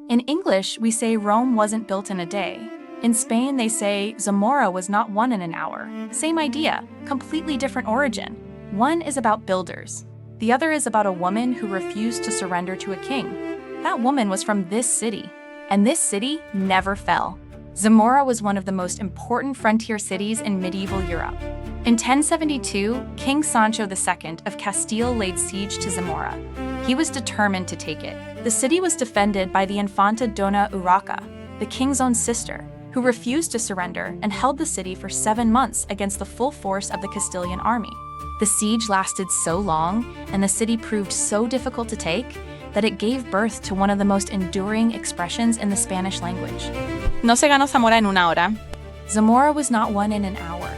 In English, we say Rome wasn't built in a day. In Spain, they say Zamora was not won in an hour. Same idea, completely different origin. One is about builders. The other is about a woman who refused to surrender to a king. That woman was from this city, and this city never fell. Zamora was one of the most important frontier cities in medieval Europe. In 1072, King Sancho II of Castile laid siege to Zamora. He was determined to take it. The city was defended by the Infanta Doña Urraca, the king's own sister, who refused to surrender and held the city for 7 months against the full force of the Castilian army. The siege lasted so long, and the city proved so difficult to take, that it gave birth to one of the most enduring expressions in the Spanish language. No se ganó Zamora en una hora. Zamora was not won in an hour.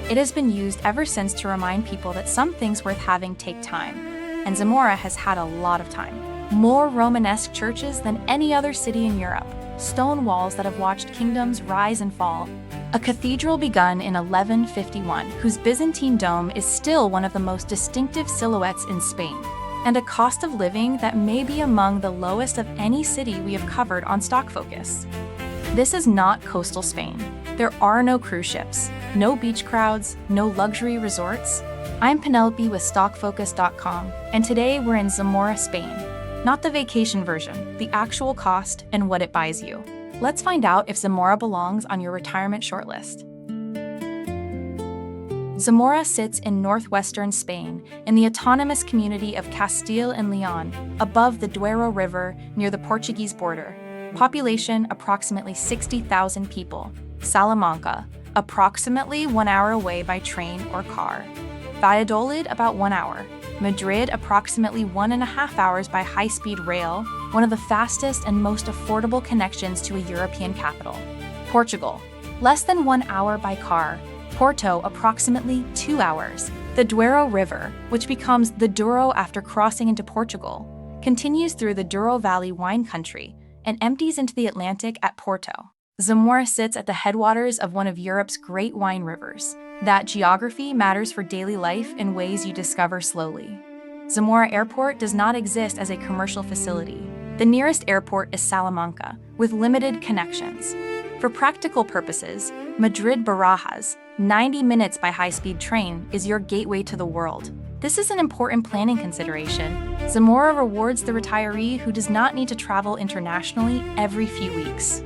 It has been used ever since to remind people that some things worth having take time, and Zamora has had a lot of time. More Romanesque churches than any other city in Europe, stone walls that have watched kingdoms rise and fall, a cathedral begun in 1151 whose Byzantine dome is still one of the most distinctive silhouettes in Spain, and a cost of living that may be among the lowest of any city we have covered on StockFocus. This is not coastal Spain. There are no cruise ships, no beach crowds, no luxury resorts. I'm Penelope with StockFocus.com, and today we're in Zamora, Spain. Not the vacation version, the actual cost and what it buys you. Let's find out if Zamora belongs on your retirement shortlist. Zamora sits in northwestern Spain, in the autonomous community of Castile and León, above the Duero River near the Portuguese border. Population approximately 60,000 people. Salamanca, approximately 1 hour away by train or car. Valladolid, about 1 hour. Madrid, approximately 1.5 hours by high-speed rail, one of the fastest and most affordable connections to a European capital. Portugal, less than 1 hour by car. Porto, approximately 2 hours. The Duero River, which becomes the Douro after crossing into Portugal, continues through the Douro Valley wine country and empties into the Atlantic at Porto. Zamora sits at the headwaters of one of Europe's great wine rivers. That geography matters for daily life in ways you discover slowly. Zamora Airport does not exist as a commercial facility. The nearest airport is Salamanca, with limited connections. For practical purposes, Madrid Barajas, 90 minutes by high-speed train, is your gateway to the world. This is an important planning consideration. Zamora rewards the retiree who does not need to travel internationally every few weeks.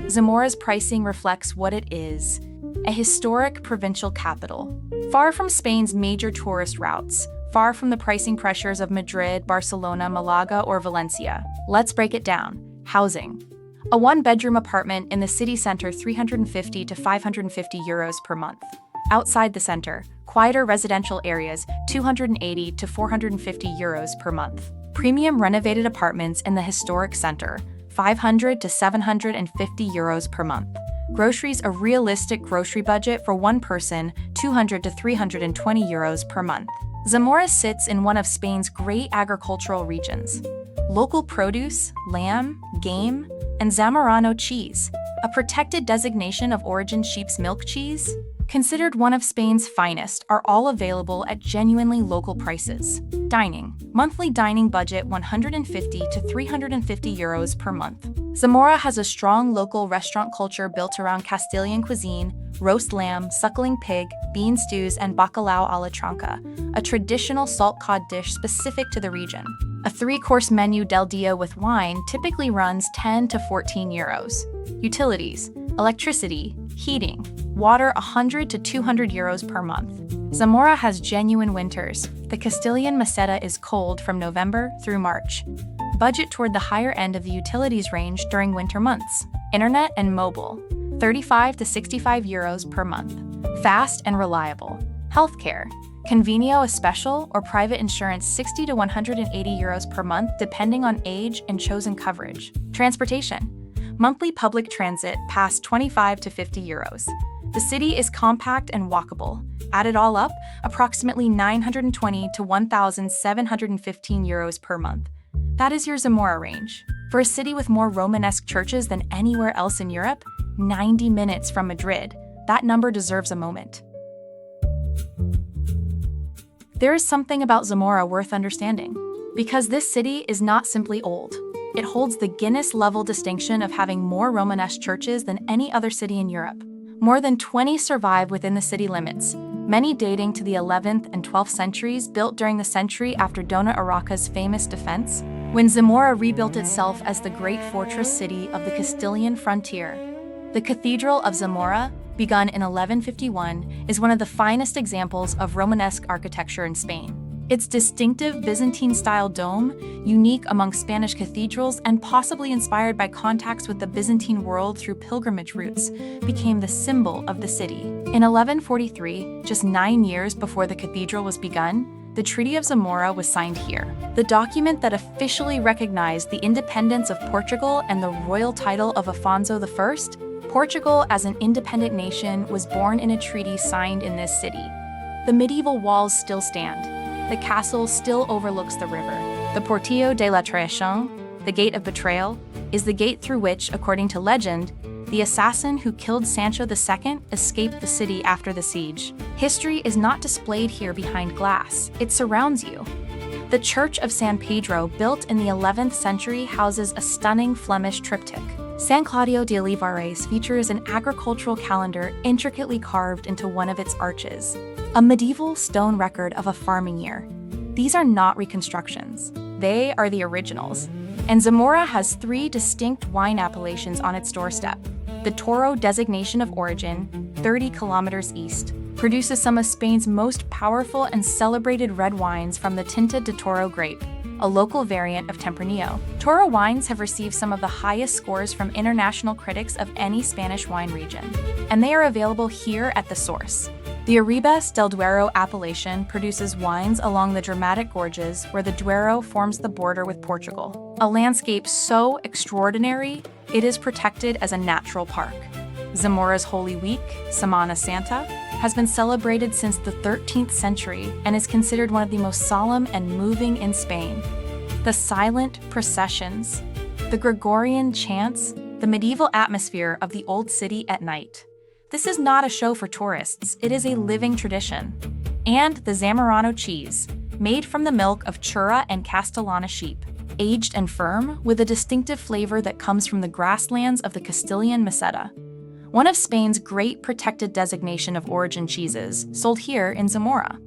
Zamora's pricing reflects what it is, a historic provincial capital. Far from Spain's major tourist routes, far from the pricing pressures of Madrid, Barcelona, Malaga, or Valencia. Let's break it down. Housing. A one-bedroom apartment in the city center, 350 to 550 euros per month. Outside the center, quieter residential areas, 280 to 450 euros per month. Premium renovated apartments in the historic center, 500 to 750 euros per month. Groceries, a realistic grocery budget for one person, 200 to 320 euros per month. Zamora sits in one of Spain's great agricultural regions. Local produce, lamb, game, and Zamorano cheese, a protected designation of origin sheep's milk cheese, considered one of Spain's finest, are all available at genuinely local prices. Dining. Monthly dining budget 150 to 350 euros per month. Zamora has a strong local restaurant culture built around Castilian cuisine, roast lamb, suckling pig, bean stews, and bacalao a la tranca, a traditional salt cod dish specific to the region. A 3-course menu del dia with wine typically runs 10 to 14 euros. Utilities. Electricity, heating, water 100 to 200 euros per month. Zamora has genuine winters. The Castilian meseta is cold from November through March. Budget toward the higher end of the utilities range during winter months. Internet and mobile, 35 to 65 euros per month. Fast and reliable. Healthcare. Convenio Especial or private insurance 60 to 180 euros per month depending on age and chosen coverage. Transportation. Monthly public transit past 25 to 50 euros. The city is compact and walkable. Add it all up, approximately 920 to 1,715 euros per month. That is your Zamora range. For a city with more Romanesque churches than anywhere else in Europe, 90 minutes from Madrid, that number deserves a moment. There is something about Zamora worth understanding, because this city is not simply old. It holds the Guinness-level distinction of having more Romanesque churches than any other city in Europe. More than 20 survive within the city limits, many dating to the 11th and 12th centuries, built during the century after Doña Urraca's famous defense, when Zamora rebuilt itself as the great fortress city of the Castilian frontier. The Cathedral of Zamora, begun in 1151, is one of the finest examples of Romanesque architecture in Spain. Its distinctive Byzantine-style dome, unique among Spanish cathedrals and possibly inspired by contacts with the Byzantine world through pilgrimage routes, became the symbol of the city. In 1143, just 9 years before the cathedral was begun, the Treaty of Zamora was signed here. The document that officially recognized the independence of Portugal and the royal title of Afonso I, Portugal as an independent nation was born in a treaty signed in this city. The medieval walls still stand. The castle still overlooks the river. The Portillo de la Traición, the Gate of Betrayal, is the gate through which, according to legend, the assassin who killed Sancho II escaped the city after the siege. History is not displayed here behind glass, it surrounds you. The Church of San Pedro, built in the 11th century, houses a stunning Flemish triptych. San Claudio de Olivares features an agricultural calendar intricately carved into one of its arches, a medieval stone record of a farming year. These are not reconstructions, they are the originals. And Zamora has 3 distinct wine appellations on its doorstep. The Toro Designation of Origin, 30 kilometers east, produces some of Spain's most powerful and celebrated red wines from the Tinta de Toro grape, a local variant of Tempranillo. Toro wines have received some of the highest scores from international critics of any Spanish wine region, and they are available here at the source. The Arribas del Duero appellation produces wines along the dramatic gorges where the Duero forms the border with Portugal, a landscape so extraordinary it is protected as a natural park. Zamora's Holy Week, Semana Santa, has been celebrated since the 13th century and is considered one of the most solemn and moving in Spain. The silent processions, the Gregorian chants, the medieval atmosphere of the old city at night. This is not a show for tourists, it is a living tradition. And the Zamorano cheese, made from the milk of Chura and Castellana sheep, aged and firm with a distinctive flavor that comes from the grasslands of the Castilian Meseta. One of Spain's great protected designation of origin cheeses, sold here in Zamora.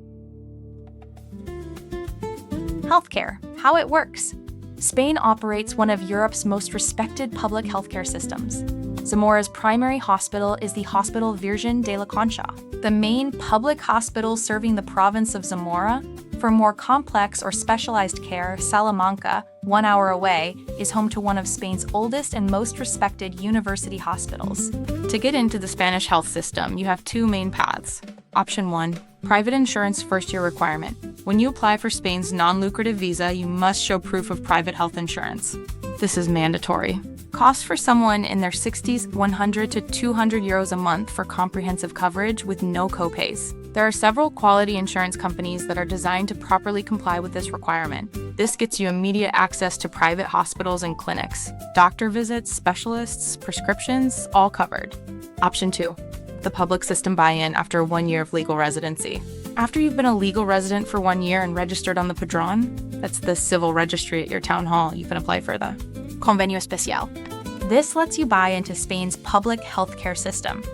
Healthcare, how it works. Spain operates one of Europe's most respected public healthcare systems. Zamora's primary hospital is the Hospital Virgen de la Concha, the main public hospital serving the province of Zamora. For more complex or specialized care, Salamanca, 1 hour away, is home to one of Spain's oldest and most respected university hospitals. To get into the Spanish health system, you have 2 main paths. Option 1, private insurance first-year requirement. When you apply for Spain's non-lucrative visa, you must show proof of private health insurance. This is mandatory. Cost for someone in their 60s, 100 to 200 euros a month for comprehensive coverage with no copays. There are several quality insurance companies that are designed to properly comply with this requirement. This gets you immediate access to private hospitals and clinics, doctor visits, specialists, prescriptions, all covered. Option 2, the public system buy-in after 1 year of legal residency. After you've been a legal resident for 1 year and registered on the Padrón, that's the civil registry at your town hall, you can apply for the Convenio Especial. This lets you buy into Spain's public healthcare system.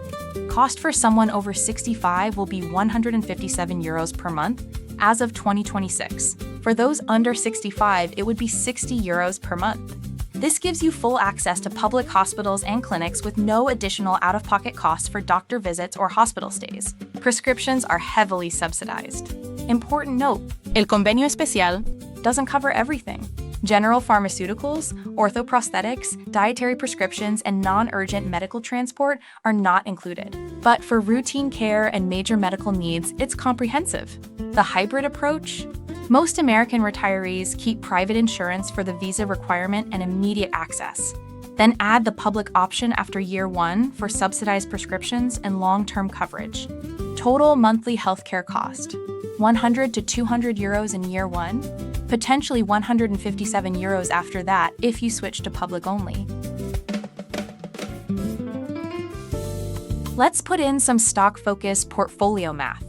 Cost for someone over 65 will be 157 euros per month as of 2026. For those under 65, it would be 60 euros per month. This gives you full access to public hospitals and clinics with no additional out-of-pocket costs for doctor visits or hospital stays. Prescriptions are heavily subsidized. Important note, El Convenio Especial doesn't cover everything. General pharmaceuticals, orthoprosthetics, dietary prescriptions, and non-urgent medical transport are not included. But for routine care and major medical needs, it's comprehensive. The hybrid approach? Most American retirees keep private insurance for the visa requirement and immediate access. Then add the public option after year 1 for subsidized prescriptions and long-term coverage. Total monthly healthcare cost: 100 to 200 euros in year 1, potentially 157 euros after that if you switch to public only. Let's put in some StockFocus portfolio math.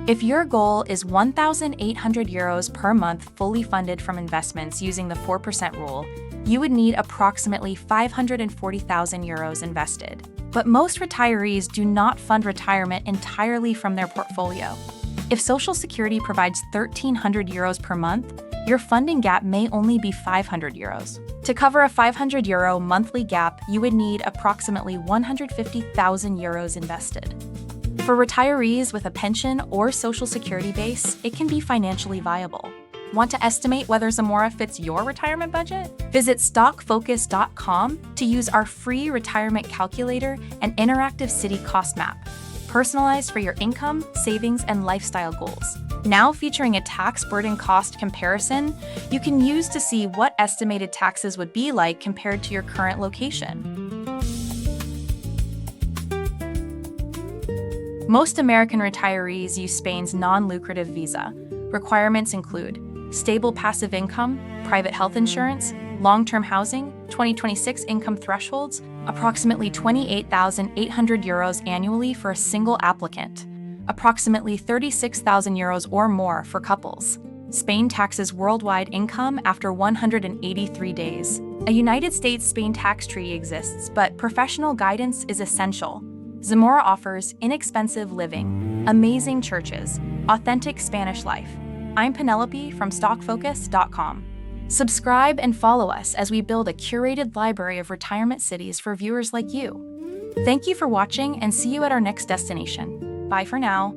If your goal is 1,800 euros per month fully funded from investments using the 4% rule, you would need approximately 540,000 euros invested. But most retirees do not fund retirement entirely from their portfolio. If Social Security provides 1,300 euros per month, your funding gap may only be 500 euros. To cover a 500 euro monthly gap, you would need approximately 150,000 euros invested. For retirees with a pension or Social Security base, it can be financially viable. Want to estimate whether Zamora fits your retirement budget? Visit StockFocus.com to use our free retirement calculator and interactive city cost map, personalized for your income, savings, and lifestyle goals. Now featuring a tax burden cost comparison, you can use to see what estimated taxes would be like compared to your current location. Most American retirees use Spain's non-lucrative visa. Requirements include stable passive income, private health insurance, long-term housing, 2026 income thresholds, approximately 28,800 euros annually for a single applicant, approximately 36,000 euros or more for couples. Spain taxes worldwide income after 183 days. A United States-Spain tax treaty exists, but professional guidance is essential. Zamora offers inexpensive living, amazing churches, authentic Spanish life. I'm Penelope from StockFocus.com. Subscribe and follow us as we build a curated library of retirement cities for viewers like you. Thank you for watching and see you at our next destination. Bye for now.